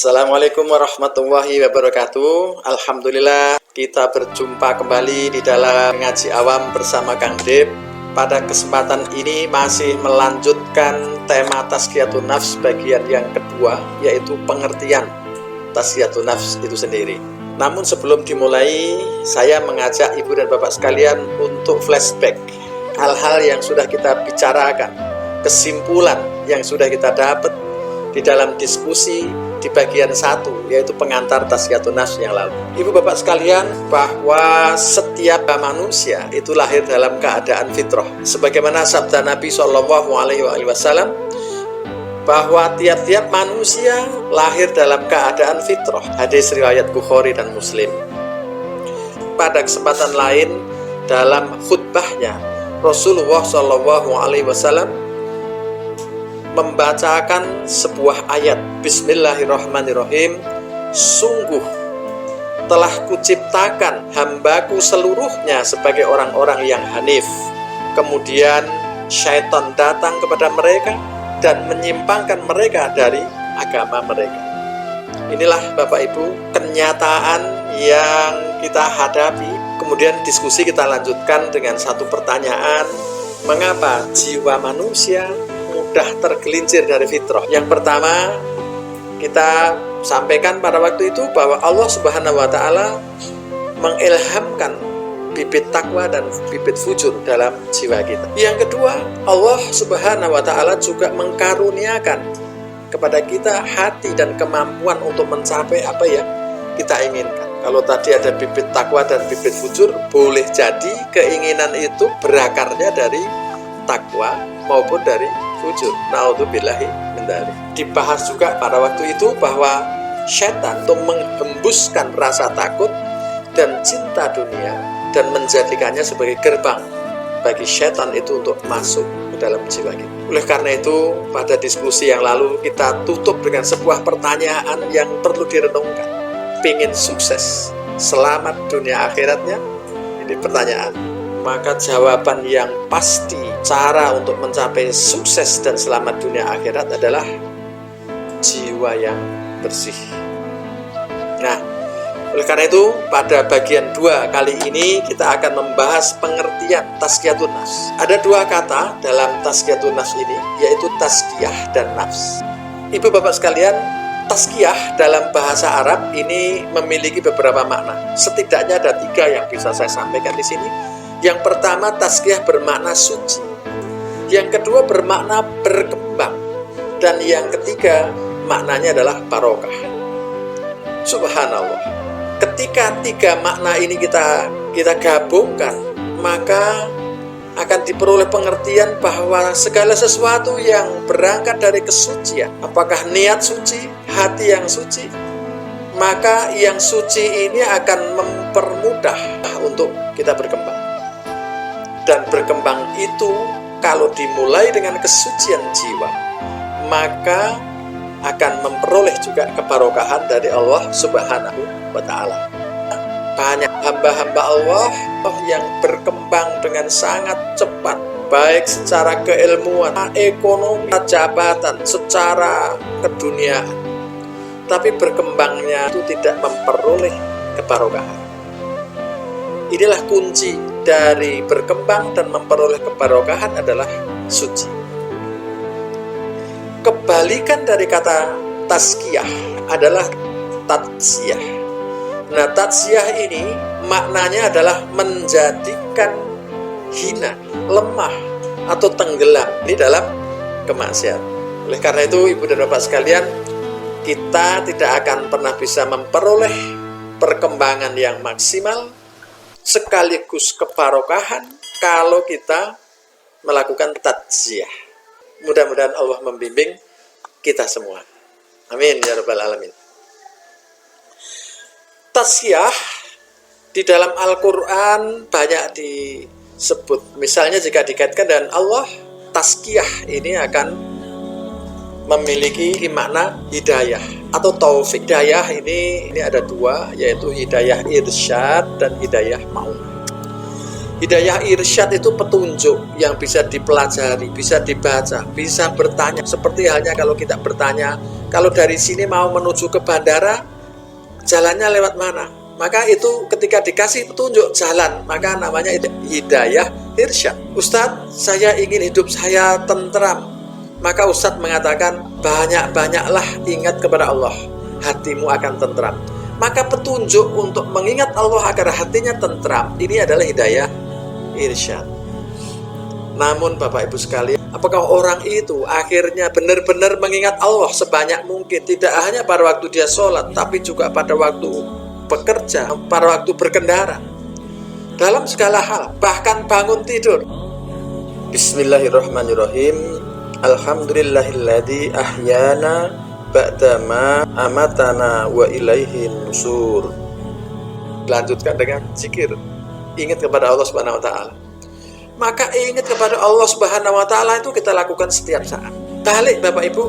Assalamualaikum warahmatullahi wabarakatuh. Alhamdulillah kita berjumpa kembali di dalam ngaji awam bersama Kang Dep. Pada kesempatan ini masih melanjutkan tema Tazkiyatun Nafs bagian yang kedua, yaitu pengertian Tazkiyatun Nafs itu sendiri. Namun sebelum dimulai, saya mengajak ibu dan bapak sekalian untuk flashback hal-hal yang sudah kita bicarakan, kesimpulan yang sudah kita dapat di dalam diskusi di bagian 1, yaitu pengantar Tazkiyatun Nafs yang lalu. Ibu bapak sekalian, bahwa setiap manusia itu lahir dalam keadaan fitrah, sebagaimana sabda Nabi SAW, bahwa tiap-tiap manusia lahir dalam keadaan fitrah. Hadis riwayat Bukhari dan Muslim. Pada kesempatan lain, dalam khutbahnya, Rasulullah SAW membacakan sebuah ayat, Bismillahirrahmanirrahim, sungguh telah kuciptakan hambaku seluruhnya sebagai orang-orang yang hanif. Kemudian syaitan datang kepada mereka dan menyimpangkan mereka dari agama mereka. Inilah Bapak Ibu kenyataan yang kita hadapi. Kemudian diskusi kita lanjutkan dengan satu pertanyaan, mengapa jiwa manusia mudah tergelincir dari fitrah? Yang pertama, kita sampaikan pada waktu itu bahwa Allah Subhanahu wa Ta'ala mengilhamkan bibit takwa dan bibit fujur dalam jiwa kita. Yang kedua, Allah Subhanahu wa Ta'ala juga mengkaruniakan kepada kita hati dan kemampuan untuk mencapai apa yang kita inginkan. Kalau tadi ada bibit takwa dan bibit fujur, boleh jadi keinginan itu berakarnya dari takwa maupun dari fujur. Naudzubillahi min dzalik. Dibahas juga pada waktu itu bahwa syaitan itu menghembuskan rasa takut dan cinta dunia dan menjadikannya sebagai gerbang bagi syaitan itu untuk masuk ke dalam jiwa kita. Oleh karena itu, pada diskusi yang lalu kita tutup dengan sebuah pertanyaan yang perlu direnungkan. Pingin sukses, selamat dunia akhiratnya? Ini pertanyaan. Maka jawaban yang pasti cara untuk mencapai sukses dan selamat dunia akhirat adalah jiwa yang bersih. Nah, oleh karena itu pada bagian 2 kali ini kita akan membahas pengertian Tazkiyatun Nafs. Ada 2 kata dalam Tazkiyatun Nafs ini, yaitu tazkiyah dan nafs. Ibu bapak sekalian, tazkiyah dalam bahasa Arab ini memiliki beberapa makna. Setidaknya ada 3 yang bisa saya sampaikan di sini. Yang pertama, tazkiyah bermakna suci. Yang kedua, bermakna berkembang. Dan yang ketiga, maknanya adalah barokah. Subhanallah. Ketika 3 makna ini kita gabungkan, maka akan diperoleh pengertian bahwa segala sesuatu yang berangkat dari kesucian, apakah niat suci, hati yang suci, maka yang suci ini akan mempermudah untuk kita berkembang. Dan berkembang itu kalau dimulai dengan kesucian jiwa, maka akan memperoleh juga kebarokahan dari Allah Subhanahu wa Ta'ala. Banyak hamba-hamba Allah yang berkembang dengan sangat cepat, baik secara keilmuan, ekonomi, jabatan, secara keduniaan. Tapi berkembangnya itu tidak memperoleh kebarokahan. Inilah kunci dari berkembang dan memperoleh kebarokahan adalah suci. Kebalikan dari kata tazkiyah adalah tatsiyah. Nah, tatsiyah ini maknanya adalah menjadikan hina, lemah, atau tenggelam di dalam kemaksiatan. Oleh karena itu, ibu dan bapak sekalian, kita tidak akan pernah bisa memperoleh perkembangan yang maksimal sekaligus kebarokahan kalau kita melakukan tatsiyah. Mudah-mudahan Allah membimbing kita semua. Amin ya rabbal alamin. Tatsiyah di dalam Al-Quran banyak disebut. Misalnya jika dikaitkan dengan Allah, tazkiyah ini akan memiliki makna hidayah atau taufik. Hidayah ini ada 2, yaitu hidayah irsyad dan hidayah ma'unah. Hidayah irsyad itu petunjuk yang bisa dipelajari, bisa dibaca, bisa bertanya. Seperti halnya kalau kita bertanya, kalau dari sini mau menuju ke bandara, jalannya lewat mana? Maka itu ketika dikasih petunjuk jalan, maka namanya itu hidayah irsyad. Ustadz, saya ingin hidup saya tentram. Maka Ustadz mengatakan, banyak-banyaklah ingat kepada Allah, hatimu akan tentram. Maka petunjuk untuk mengingat Allah agar hatinya tentram, ini adalah hidayah irsyad. Namun Bapak Ibu sekalian, apakah orang itu akhirnya benar-benar mengingat Allah sebanyak mungkin? Tidak hanya pada waktu dia sholat, tapi juga pada waktu bekerja, pada waktu berkendara, dalam segala hal, bahkan bangun tidur. Bismillahirrahmanirrahim. Alhamdulillahilladzi ahyana ba'dama amatana wa ilaihin nusur. Lanjutkan dengan zikir, ingat kepada Allah Subhanahu wa taala. Maka ingat kepada Allah Subhanahu wa taala itu kita lakukan setiap saat. Balik Bapak Ibu,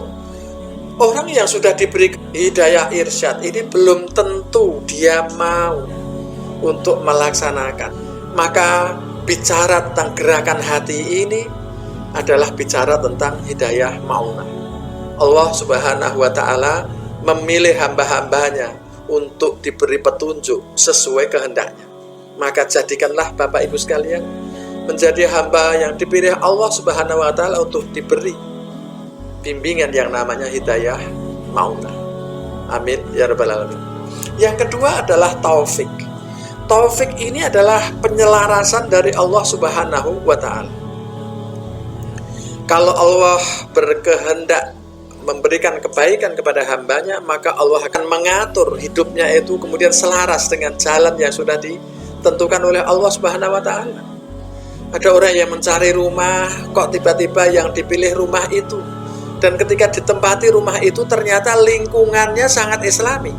orang yang sudah diberi hidayah irsyad ini belum tentu dia mau untuk melaksanakan. Maka bicara tentang gerakan hati ini adalah bicara tentang hidayah maunah. Allah Subhanahu wa taala memilih hamba-hambanya untuk diberi petunjuk sesuai kehendaknya. Maka jadikanlah Bapak Ibu sekalian menjadi hamba yang dipilih Allah Subhanahu wa taala untuk diberi bimbingan yang namanya hidayah maunah. Amin ya rabbal alamin. Yang kedua adalah taufik. Taufik ini adalah penyelarasan dari Allah Subhanahu wa taala. Kalau Allah berkehendak memberikan kebaikan kepada hambanya, maka Allah akan mengatur hidupnya itu kemudian selaras dengan jalan yang sudah ditentukan oleh Allah Subhanahu wa taala. Ada orang yang mencari rumah, kok tiba-tiba yang dipilih rumah itu. Dan ketika ditempati rumah itu ternyata lingkungannya sangat islami.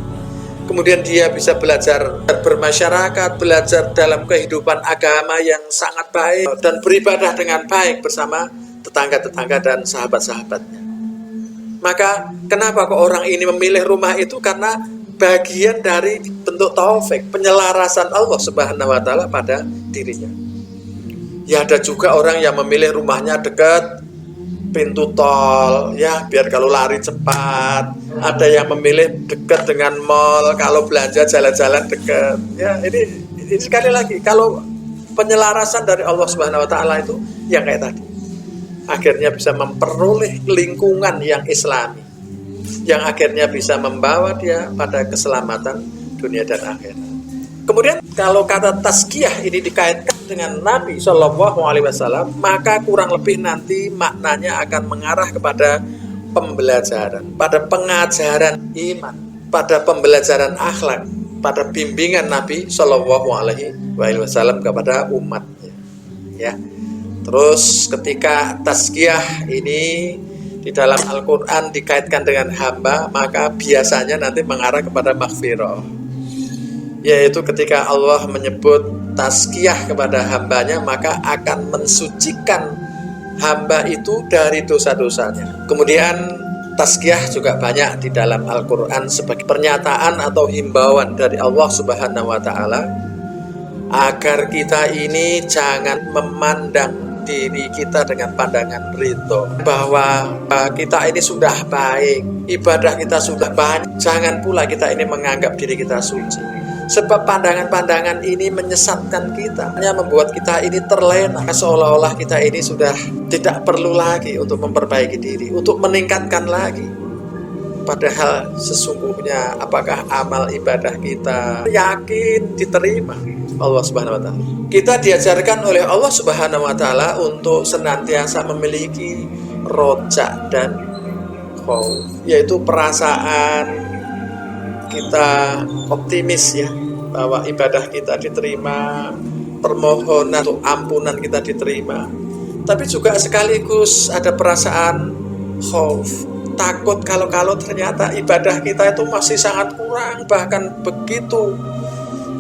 Kemudian dia bisa belajar bermasyarakat, belajar dalam kehidupan agama yang sangat baik, dan beribadah dengan baik bersama tetangga-tetangga dan sahabat-sahabatnya. Maka kenapa kok orang ini memilih rumah itu? Karena bagian dari bentuk taufik, penyelarasan Allah Subhanahu wa taala pada dirinya. Ya ada juga orang yang memilih rumahnya dekat pintu tol, ya biar kalau lari cepat. Ada yang memilih dekat dengan mall, kalau belanja jalan-jalan dekat. Ya ini sekali lagi, kalau penyelarasan dari Allah Subhanahu wa taala itu yang kayak tadi. Akhirnya bisa memperoleh lingkungan yang islami, yang akhirnya bisa membawa dia pada keselamatan dunia dan akhirat. Kemudian kalau kata tazkiyah ini dikaitkan dengan Nabi Shallallahu Alaihi Wasallam, maka kurang lebih nanti maknanya akan mengarah kepada pembelajaran, pada pengajaran iman, pada pembelajaran akhlak, pada bimbingan Nabi Shallallahu Alaihi Wasallam kepada umatnya. Ya. Terus ketika tazkiyah ini di dalam Al-Quran dikaitkan dengan hamba, maka biasanya nanti mengarah kepada maghfirah, yaitu ketika Allah menyebut tazkiyah kepada hambanya, maka akan mensucikan hamba itu dari dosa-dosanya. Kemudian tazkiyah juga banyak di dalam Al-Quran sebagai pernyataan atau himbauan dari Allah Subhanahu wa taala agar kita ini jangan memandang diri kita dengan pandangan ridho, bahwa kita ini sudah baik, ibadah kita sudah banyak. Jangan pula kita ini menganggap diri kita suci, sebab pandangan-pandangan ini menyesatkan kita, hanya membuat kita ini terlena, seolah-olah kita ini sudah tidak perlu lagi untuk memperbaiki diri, untuk meningkatkan lagi. Padahal sesungguhnya apakah amal ibadah kita yakin diterima Allah Subhanahu wa taala? Kita diajarkan oleh Allah Subhanahu wa taala untuk senantiasa memiliki roja dan khauf, yaitu perasaan kita optimis ya, bahwa ibadah kita diterima, permohonan untuk ampunan kita diterima. Tapi juga sekaligus ada perasaan khauf, takut kalau ternyata ibadah kita itu masih sangat kurang, bahkan begitu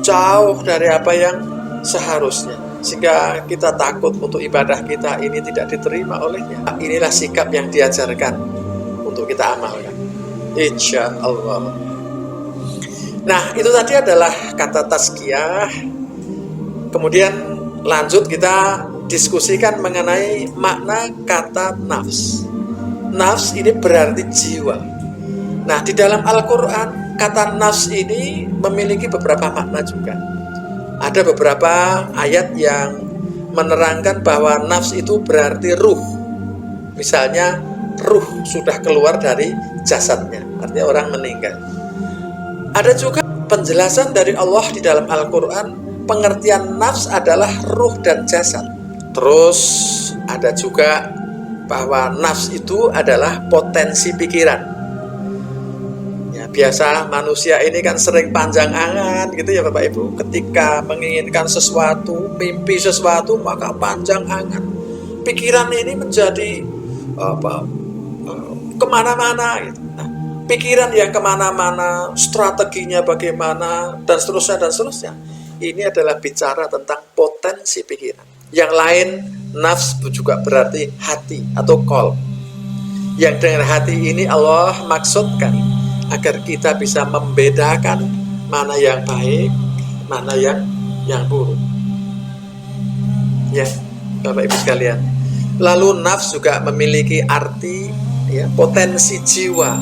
jauh dari apa yang seharusnya, sehingga kita takut untuk ibadah kita ini tidak diterima olehnya. Inilah sikap yang diajarkan untuk kita amalkan, insya Allah. Nah, itu tadi adalah kata tazkiyah. Kemudian lanjut kita diskusikan mengenai makna kata nafs. Nafs ini berarti jiwa. Nah, di dalam Al-Quran, kata nafs ini memiliki beberapa makna juga. Ada beberapa ayat yang menerangkan bahwa nafs itu berarti ruh. Misalnya, ruh sudah keluar dari jasadnya, artinya orang meninggal. Ada juga penjelasan dari Allah di dalam Al-Quran, pengertian nafs adalah ruh dan jasad. Terus ada juga bahwa nafs itu adalah potensi pikiran. Ya, biasa manusia ini kan sering panjang angan gitu ya Bapak Ibu. Ketika menginginkan sesuatu, mimpi sesuatu, maka panjang angan. Pikiran ini menjadi kemana-mana gitu. Nah, pikiran yang kemana-mana, strateginya bagaimana, dan seterusnya dan seterusnya. Ini adalah bicara tentang potensi pikiran. Yang lain, nafs juga berarti hati atau qalb. Yang dengan hati ini Allah maksudkan agar kita bisa membedakan mana yang baik, mana yang buruk. Ya, Bapak Ibu sekalian. Lalu nafs juga memiliki arti ya, potensi jiwa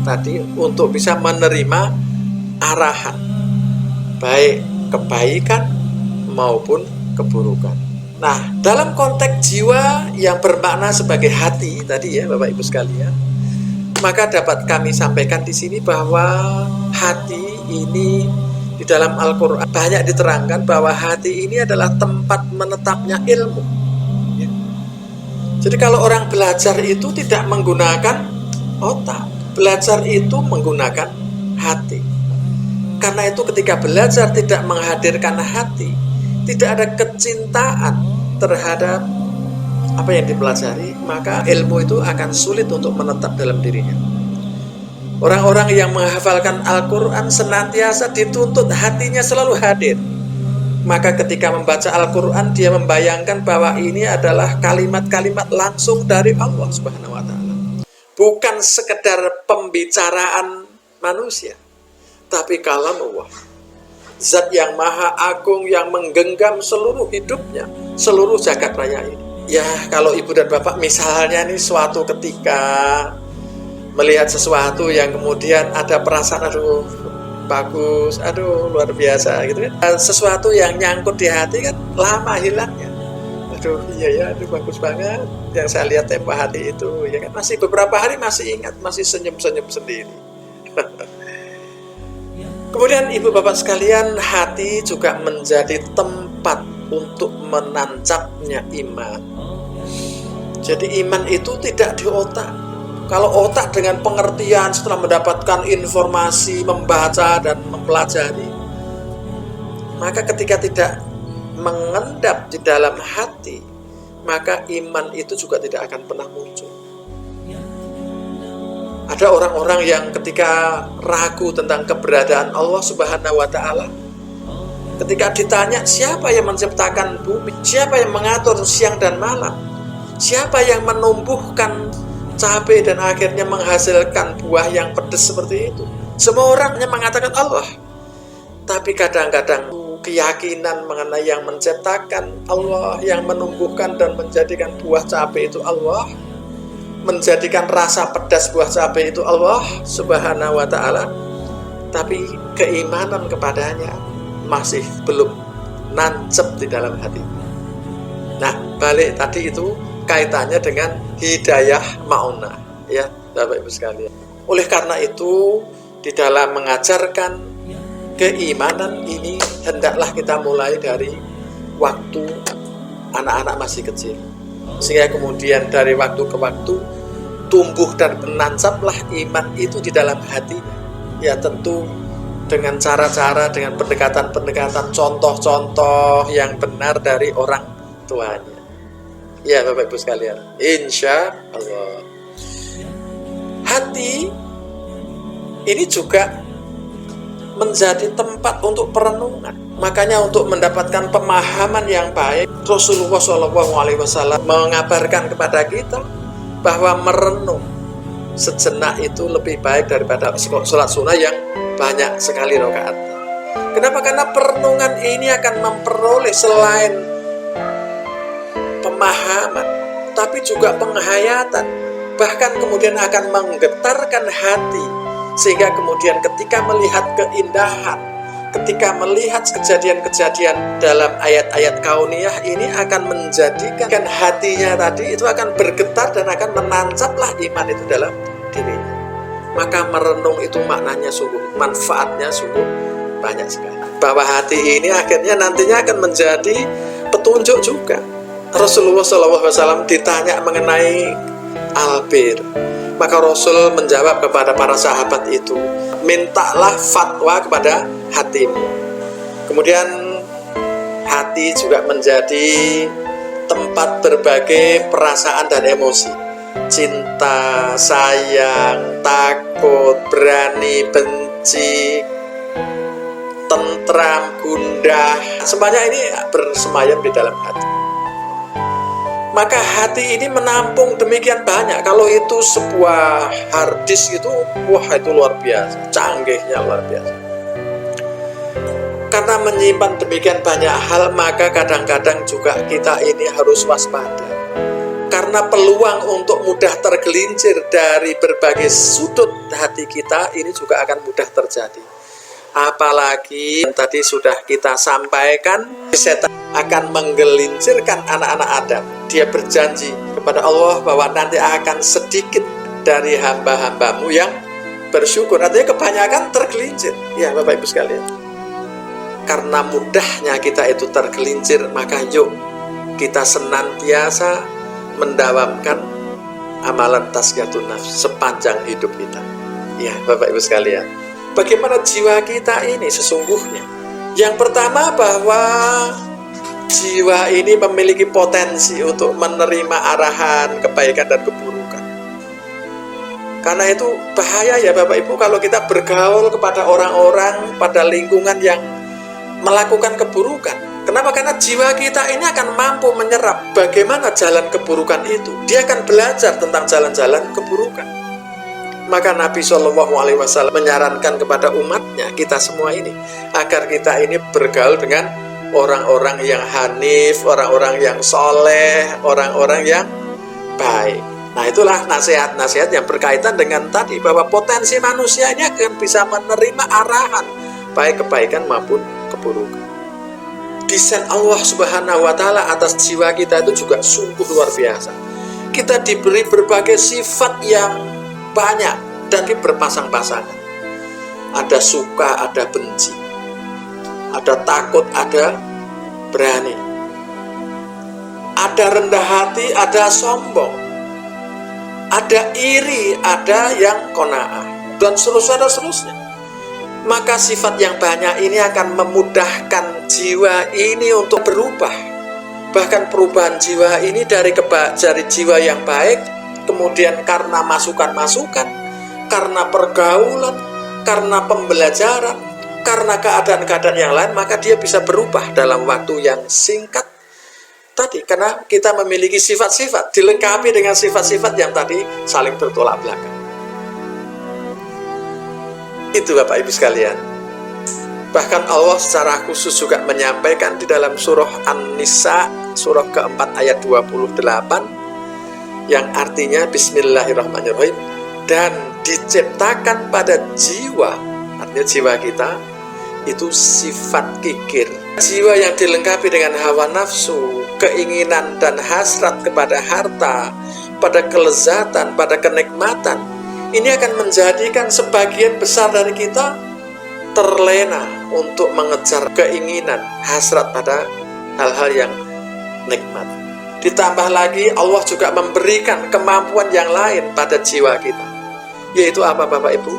tadi untuk bisa menerima arahan baik kebaikan maupun keburukan. Nah, dalam konteks jiwa yang bermakna sebagai hati tadi ya Bapak Ibu sekalian, maka dapat kami sampaikan di sini bahwa hati ini di dalam Al-Quran banyak diterangkan bahwa hati ini adalah tempat menetapnya ilmu. Ya. Jadi kalau orang belajar itu tidak menggunakan otak, belajar itu menggunakan hati. Karena itu ketika belajar tidak menghadirkan hati, tidak ada kecintaan terhadap apa yang dipelajari, maka ilmu itu akan sulit untuk menetap dalam dirinya. Orang-orang yang menghafalkan Al-Quran senantiasa dituntut hatinya selalu hadir. Maka ketika membaca Al-Quran, dia membayangkan bahwa ini adalah kalimat-kalimat langsung dari Allah Subhanahu wa Ta'ala. Bukan sekedar pembicaraan manusia, tapi kalam Allah. Zat yang maha agung yang menggenggam seluruh hidupnya, seluruh jagat raya ini. Ya, kalau ibu dan bapak misalnya nih suatu ketika melihat sesuatu yang kemudian ada perasaan aduh bagus, aduh luar biasa gitu kan. Sesuatu yang nyangkut di hati kan lama hilangnya. Aduh iya ya, aduh bagus banget yang saya lihat tempo hati itu ya kan. Masih beberapa hari masih ingat, masih senyum-senyum sendiri. Kemudian ibu bapak sekalian, hati juga menjadi tempat untuk menancapnya iman. Jadi iman itu tidak di otak. Kalau otak dengan pengertian setelah mendapatkan informasi, membaca dan mempelajari, maka ketika tidak mengendap di dalam hati, maka iman itu juga tidak akan pernah muncul. Ada orang-orang yang ketika ragu tentang keberadaan Allah Subhanahu wa Ta'ala, ketika ditanya siapa yang menciptakan bumi, siapa yang mengatur siang dan malam, siapa yang menumbuhkan cabai dan akhirnya menghasilkan buah yang pedas seperti itu, semua orang hanya mengatakan Allah. Tapi kadang-kadang keyakinan mengenai yang menciptakan Allah, yang menumbuhkan dan menjadikan buah cabai itu Allah, menjadikan rasa pedas buah cabai itu Allah Subhanahu wa Ta'ala, tapi keimanan kepadanya masih belum nancep di dalam hati. Nah, balik tadi itu kaitannya dengan hidayah ma'unah ya Bapak Ibu sekalian. Oleh karena itu di dalam mengajarkan keimanan ini hendaklah kita mulai dari waktu anak-anak masih kecil, sehingga kemudian dari waktu ke waktu tumbuh dan menancaplah iman itu di dalam hatinya. Ya tentu dengan cara-cara, dengan pendekatan-pendekatan, contoh-contoh yang benar dari orang tuanya. Ya Bapak Ibu sekalian, insya Allah. Hati ini juga menjadi tempat untuk perenungan. Makanya untuk mendapatkan pemahaman yang baik, Rasulullah SAW mengabarkan kepada kita bahwa merenung sejenak itu lebih baik daripada sholat sunnah yang banyak sekali rakaat. Kenapa? Karena perenungan ini akan memperoleh selain pemahaman, tapi juga penghayatan, bahkan kemudian akan menggetarkan hati, sehingga kemudian ketika melihat keindahan, ketika melihat kejadian-kejadian dalam ayat-ayat kauniyah ini akan menjadikan hatinya tadi itu akan bergetar dan akan menancaplah iman itu dalam dirinya. Maka merenung itu maknanya sungguh, manfaatnya sungguh banyak sekali. Bahwa hati ini akhirnya nantinya akan menjadi petunjuk juga. Rasulullah SAW ditanya mengenai albir, maka Rasul menjawab kepada para sahabat itu, mintalah fatwa kepada hatimu. Kemudian hati juga menjadi tempat berbagai perasaan dan emosi. Cinta, sayang, takut, berani, benci, tentram, gundah, semuanya ini bersemayam di dalam hati. Maka hati ini menampung demikian banyak. Kalau itu sebuah harddisk itu, wah itu luar biasa, canggihnya luar biasa. Karena menyimpan demikian banyak hal, maka kadang-kadang juga kita ini harus waspada. Karena peluang untuk mudah tergelincir dari berbagai sudut hati kita ini juga akan mudah terjadi. Apalagi tadi sudah kita sampaikan, setan akan menggelincirkan anak-anak Adam. Dia berjanji kepada Allah bahwa nanti akan sedikit dari hamba-hambamu yang bersyukur. Artinya kebanyakan tergelincir. Ya Bapak Ibu sekalian, karena mudahnya kita itu tergelincir, maka yuk kita senantiasa mendawamkan amalan tazkiyatun nafs sepanjang hidup kita. Ya Bapak Ibu sekalian, bagaimana jiwa kita ini sesungguhnya? Yang pertama, bahwa jiwa ini memiliki potensi untuk menerima arahan kebaikan dan keburukan. Karena itu bahaya ya Bapak Ibu kalau kita bergaul kepada orang-orang pada lingkungan yang melakukan keburukan. Kenapa? Karena jiwa kita ini akan mampu menyerap bagaimana jalan keburukan itu. Dia akan belajar tentang jalan-jalan keburukan. Maka Nabi SAW menyarankan kepada umatnya, kita semua ini, agar kita ini bergaul dengan orang-orang yang hanif, orang-orang yang soleh, orang-orang yang baik. Nah itulah nasihat-nasihat yang berkaitan dengan tadi, bahwa potensi manusia ini akan bisa menerima arahan baik kebaikan maupun keburukan. Desain Allah Subhanahu wa Ta'ala atas jiwa kita itu juga sungguh luar biasa. Kita diberi berbagai sifat yang banyak dan berpasang-pasangan. Ada suka, ada benci, ada takut, ada berani, ada rendah hati, ada sombong, ada iri, ada yang qanaah, dan seterusnya. Maka sifat yang banyak ini akan memudahkan jiwa ini untuk berubah. Bahkan perubahan jiwa ini dari jiwa yang baik, kemudian karena masukan-masukan, karena pergaulan, karena pembelajaran, karena keadaan-keadaan yang lain, maka dia bisa berubah dalam waktu yang singkat. Tadi karena kita memiliki sifat-sifat, dilengkapi dengan sifat-sifat yang tadi saling bertolak belakang. Itu Bapak Ibu sekalian. Bahkan Allah secara khusus juga menyampaikan di dalam surah An-Nisa, surah keempat ayat 28, yang artinya Bismillahirrahmanirrahim, dan diciptakan pada jiwa, artinya jiwa kita itu sifat kikir. Jiwa yang dilengkapi dengan hawa nafsu, keinginan dan hasrat kepada harta, pada kelezatan, pada kenikmatan, ini akan menjadikan sebagian besar dari kita terlena untuk mengejar keinginan, hasrat pada hal-hal yang nikmat. Ditambah lagi Allah juga memberikan kemampuan yang lain pada jiwa kita. Yaitu apa Bapak Ibu?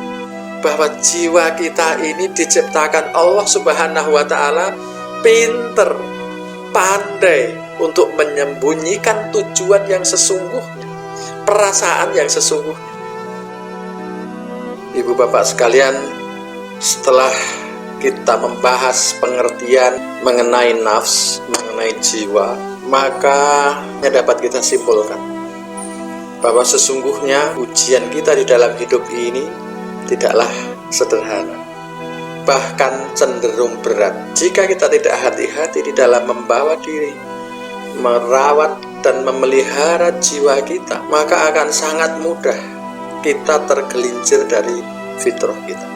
Bahwa jiwa kita ini diciptakan Allah Subhanahu wa Ta'ala pinter, pandai untuk menyembunyikan tujuan yang sesungguhnya, perasaan yang sesungguhnya. Ibu bapak sekalian, setelah kita membahas pengertian mengenai nafs, mengenai jiwa, maka dapat kita simpulkan bahwa sesungguhnya ujian kita di dalam hidup ini tidaklah sederhana, bahkan cenderung berat jika kita tidak hati-hati di dalam membawa diri, merawat dan memelihara jiwa kita, maka akan sangat mudah kita tergelincir dari fitrah kita.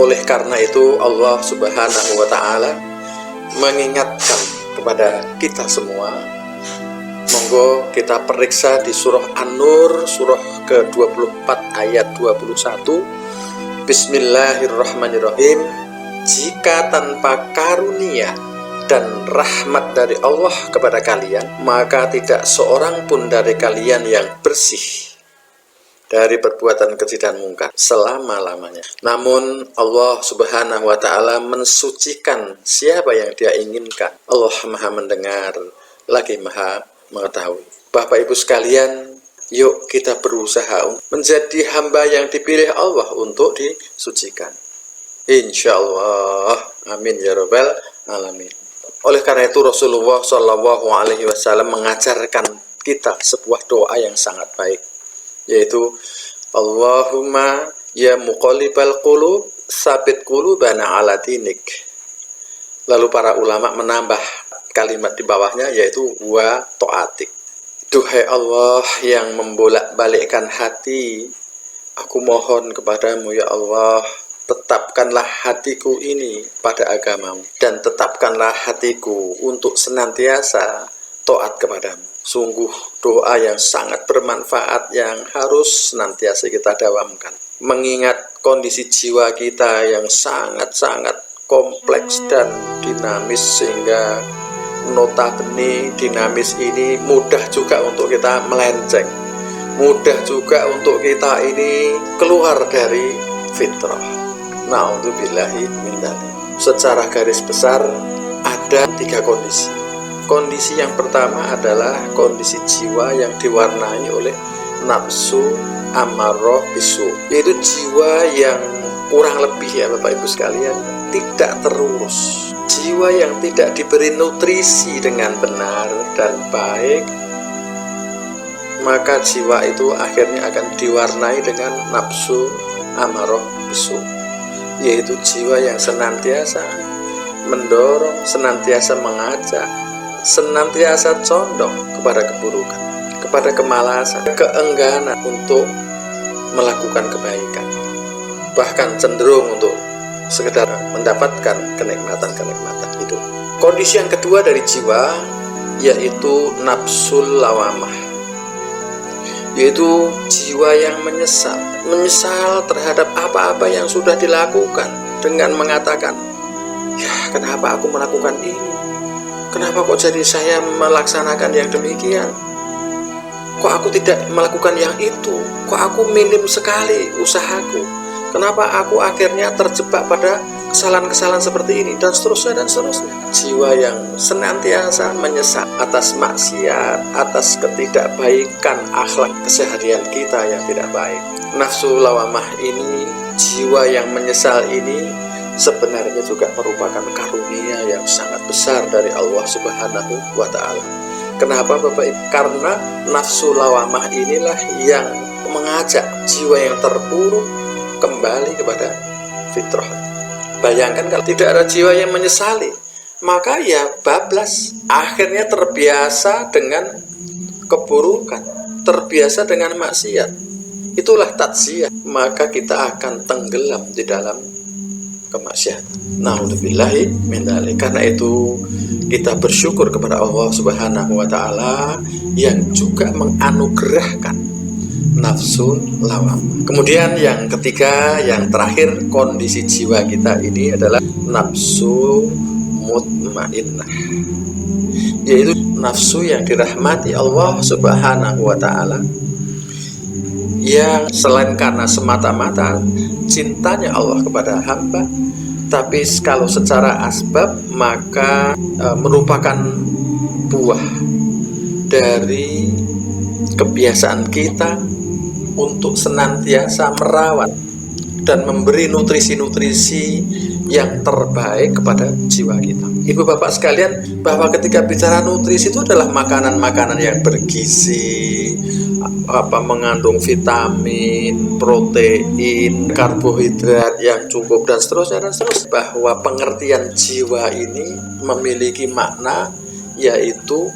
Oleh karena itu Allah Subhanahu wa Ta'ala mengingatkan kepada kita semua. Monggo kita periksa di surah An-Nur, surah ke-24 ayat 21. Bismillahirrahmanirrahim. Jika tanpa karunia dan rahmat dari Allah kepada kalian, maka tidak seorang pun dari kalian yang bersih dari perbuatan keji dan mungkar selama-lamanya. Namun Allah Subhanahu wa Ta'ala mensucikan siapa yang Dia inginkan. Allah Maha mendengar lagi Maha mengetahui. Bapak Ibu sekalian, yuk kita berusaha menjadi hamba yang dipilih Allah untuk disucikan. Insya Allah, amin ya rabbal alamin. Oleh karena itu Rasulullah Shallallahu Alaihi Wasallam mengajarkan kita sebuah doa yang sangat baik, yaitu Allahumma ya muqallibal qulub tsabit qulubana ala dinik. Lalu para ulama menambah kalimat di bawahnya, yaitu wa ta'atik. Duhai Allah yang membolak-balikkan hati, aku mohon kepadamu ya Allah, tetapkanlah hatiku ini pada agamamu, dan tetapkanlah hatiku untuk senantiasa taat kepadamu. Sungguh doa yang sangat bermanfaat yang harus senantiasa kita dawamkan. Mengingat kondisi jiwa kita yang sangat-sangat kompleks dan dinamis, sehingga notabene dinamis ini mudah juga untuk kita melenceng, mudah juga untuk kita ini keluar dari fitrah. Na'udzubillahi min dzalik. Secara garis besar ada 3 kondisi. Kondisi yang pertama adalah kondisi jiwa yang diwarnai oleh nafsu amarah bisu, yaitu jiwa yang kurang lebih ya Bapak Ibu sekalian tidak terurus, jiwa yang tidak diberi nutrisi dengan benar dan baik, maka jiwa itu akhirnya akan diwarnai dengan nafsu amarah bisu, yaitu jiwa yang senantiasa mendorong, senantiasa mengajak, senantiasa condong kepada keburukan, kepada kemalasan, keengganan untuk melakukan kebaikan, bahkan cenderung untuk sekedar mendapatkan kenikmatan-kenikmatan itu. Kondisi yang kedua dari jiwa yaitu nafsul lawamah, yaitu jiwa yang menyesal terhadap apa-apa yang sudah dilakukan, dengan mengatakan, ya kenapa aku melakukan ini, kenapa kok jadi saya melaksanakan yang demikian, kok aku tidak melakukan yang itu, kok aku minim sekali usahaku, kenapa aku akhirnya terjebak pada kesalahan-kesalahan seperti ini, dan seterusnya dan seterusnya. Jiwa yang senantiasa menyesal atas maksiat, atas ketidakbaikan akhlak keseharian kita yang tidak baik. Nafsu lawamah ini, jiwa yang menyesal ini sebenarnya juga merupakan karunia yang sangat besar dari Allah Subhanahu wa Ta'ala. Kenapa Bapak Ibu? Karena nafsu lawamah inilah yang mengajak jiwa yang terpuruk kembali kepada fitrah. Bayangkan kalau tidak ada jiwa yang menyesali, maka ya bablas, akhirnya terbiasa dengan keburukan, terbiasa dengan maksiat. Itulah tatsiyah, maka kita akan tenggelam di dalam kemaksiatan. Na'udzubillahi min dzalik. Karena itu kita bersyukur kepada Allah Subhanahu wa Ta'ala yang juga menganugerahkan nafsun lawam. Kemudian yang ketiga, yang terakhir, kondisi jiwa kita ini adalah nafsu mutmainnah, yaitu nafsu yang dirahmati Allah Subhanahu wa Ta'ala, yang selain karena semata-mata cintanya Allah kepada hamba, tapi kalau secara asbab maka merupakan buah dari kebiasaan kita untuk senantiasa merawat dan memberi nutrisi-nutrisi yang terbaik kepada jiwa kita. Ibu bapak sekalian, bahwa ketika bicara nutrisi itu adalah makanan-makanan yang bergizi, mengandung vitamin, protein, karbohidrat yang cukup, dan seterusnya dan seterusnya. Bahwa pengertian jiwa ini memiliki makna, yaitu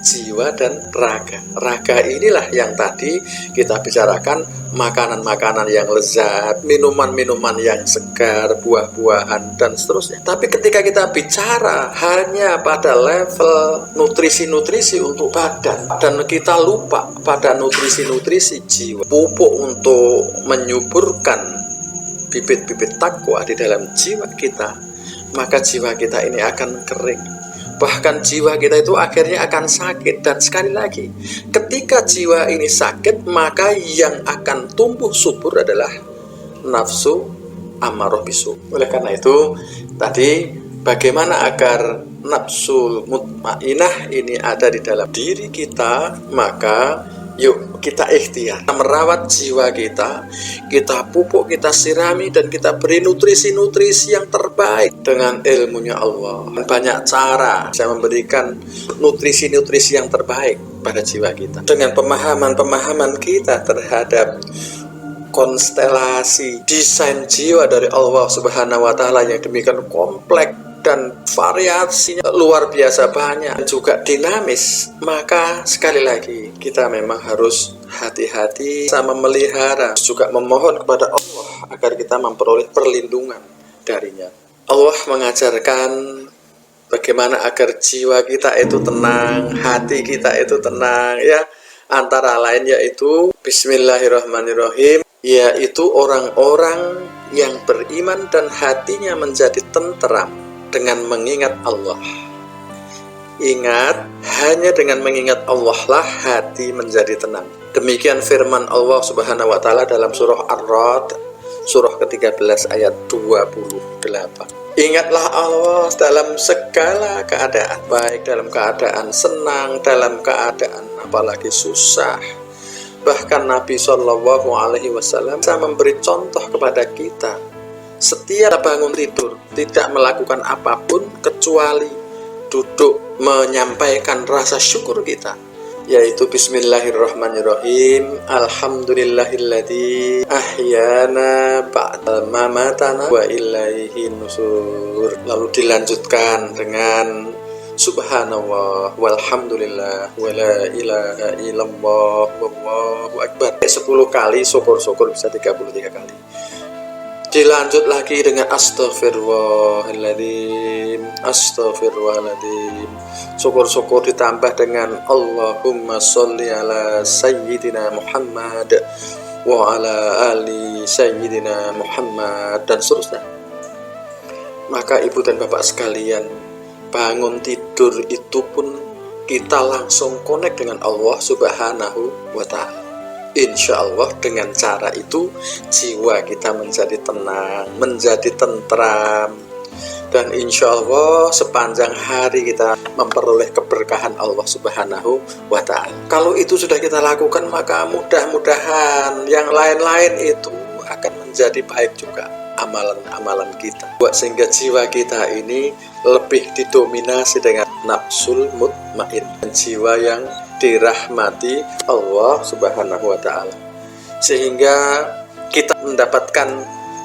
jiwa dan raga. Raga inilah yang tadi kita bicarakan, makanan-makanan yang lezat, minuman-minuman yang segar, buah-buahan, dan seterusnya. Tapi ketika kita bicara hanya pada level nutrisi-nutrisi untuk badan, dan kita lupa pada nutrisi-nutrisi jiwa, pupuk untuk menyuburkan bibit-bibit takwa di dalam jiwa kita, maka jiwa kita ini akan kering. Bahkan jiwa kita itu akhirnya akan sakit. Dan sekali lagi, ketika jiwa ini sakit, maka yang akan tumbuh subur adalah nafsu amarah bisu. Oleh karena itu, tadi bagaimana agar nafsu mutmainah ini ada di dalam diri kita, maka yuk kita ikhtiar merawat jiwa kita, kita pupuk, kita sirami, dan kita beri nutrisi-nutrisi yang terbaik dengan ilmunya Allah. Banyak cara saya memberikan nutrisi-nutrisi yang terbaik pada jiwa kita dengan pemahaman-pemahaman kita terhadap konstelasi desain jiwa dari Allah Subhanahu wa Ta'ala yang demikian kompleks dan variasinya luar biasa banyak, juga dinamis. Maka sekali lagi kita memang harus hati-hati sama memelihara, juga memohon kepada Allah agar kita memperoleh perlindungan darinya. Allah mengajarkan bagaimana agar jiwa kita itu tenang, hati kita itu tenang, ya. Antara lain yaitu Bismillahirrahmanirrahim, yaitu orang-orang yang beriman dan hatinya menjadi tenteram dengan mengingat Allah. Ingat, hanya dengan mengingat Allah lah hati menjadi tenang. Demikian firman Allah Subhanahu wa Ta'ala dalam surah Ar-Ra'd, surah ke-13 ayat 28. Ingatlah Allah dalam segala keadaan, baik dalam keadaan senang, dalam keadaan apalagi susah. Bahkan Nabi Shallallahu Alaihi Wasallam memberi contoh kepada kita. Setiap bangun tidur, tidak melakukan apapun kecuali duduk menyampaikan rasa syukur kita, yaitu Bismillahirrahmanirrahim, Alhamdulillahilladzi ahyana ba'da mamatana wa ilaihi nusur. Lalu dilanjutkan dengan Subhanallah walhamdulillah wa la ilaha illallah wallahu akbar. 10 kali, syukur-syukur bisa 33 kali. Dilanjut lagi dengan Astaghfirullahaladzim, Astaghfirullahaladzim. Syukur-syukur ditambah dengan Allahumma sholli ala Sayyidina Muhammad wa ala ali Sayyidina Muhammad, dan seterusnya. Maka ibu dan bapak sekalian, bangun tidur itu pun kita langsung connect dengan Allah Subhanahu wa Ta'ala. Insya Allah dengan cara itu jiwa kita menjadi tenang, menjadi tentram, dan insya Allah sepanjang hari kita memperoleh keberkahan Allah Subhanahu wa Ta'ala. Kalau itu sudah kita lakukan, maka mudah-mudahan yang lain-lain itu akan menjadi baik juga amalan-amalan kita, sehingga jiwa kita ini lebih didominasi dengan nafsul mutmain, jiwa yang dirahmati Allah Subhanahu wa Ta'ala, sehingga kita mendapatkan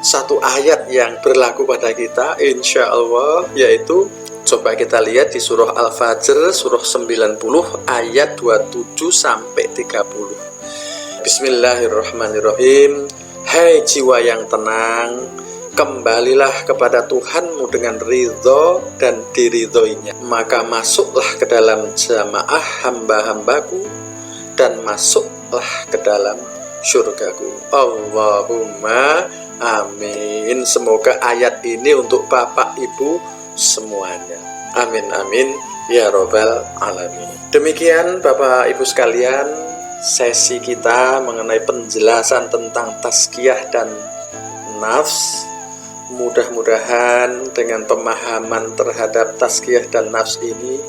satu ayat yang berlaku pada kita insya Allah, yaitu coba kita lihat di surah Al-Fajr surah 90 ayat 27 sampai 30. Bismillahirrahmanirrahim. Hai jiwa yang tenang, kembalilah kepada Tuhanmu dengan ridho dan diridhoinya, maka masuklah ke dalam jamaah hamba-hambaku dan masuklah ke dalam syurgaku. Allahumma amin. Semoga ayat ini untuk bapak ibu semuanya. Amin amin ya robbal alamin. Demikian bapak ibu sekalian, sesi kita mengenai penjelasan tentang tazkiyah dan nafs. Mudah-mudahan dengan pemahaman terhadap tazkiyah dan nafs ini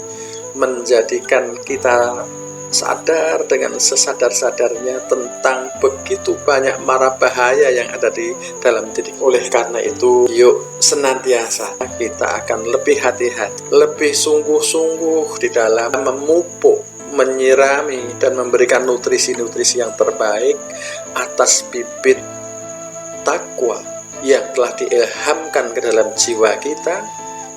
menjadikan kita sadar dengan sesadar-sadarnya tentang begitu banyak mara bahaya yang ada di dalam diri. Oleh karena itu, yuk senantiasa kita akan lebih hati-hati, lebih sungguh-sungguh di dalam memupuk, menyirami, dan memberikan nutrisi-nutrisi yang terbaik atas bibit takwa yang telah diilhamkan ke dalam jiwa kita,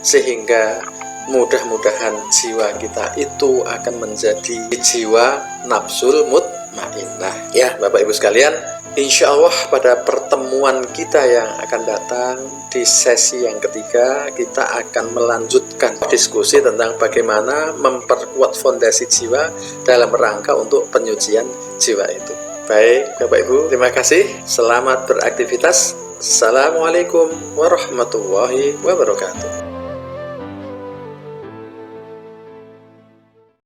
sehingga mudah-mudahan jiwa kita itu akan menjadi jiwa nafsul mutmainnah. Ya, Bapak Ibu sekalian, insya Allah pada pertemuan kita yang akan datang di sesi yang ketiga, kita akan melanjutkan diskusi tentang bagaimana memperkuat fondasi jiwa dalam rangka untuk penyucian jiwa itu. Baik, Bapak Ibu, terima kasih. Selamat beraktivitas. Assalamualaikum warahmatullahi wabarakatuh.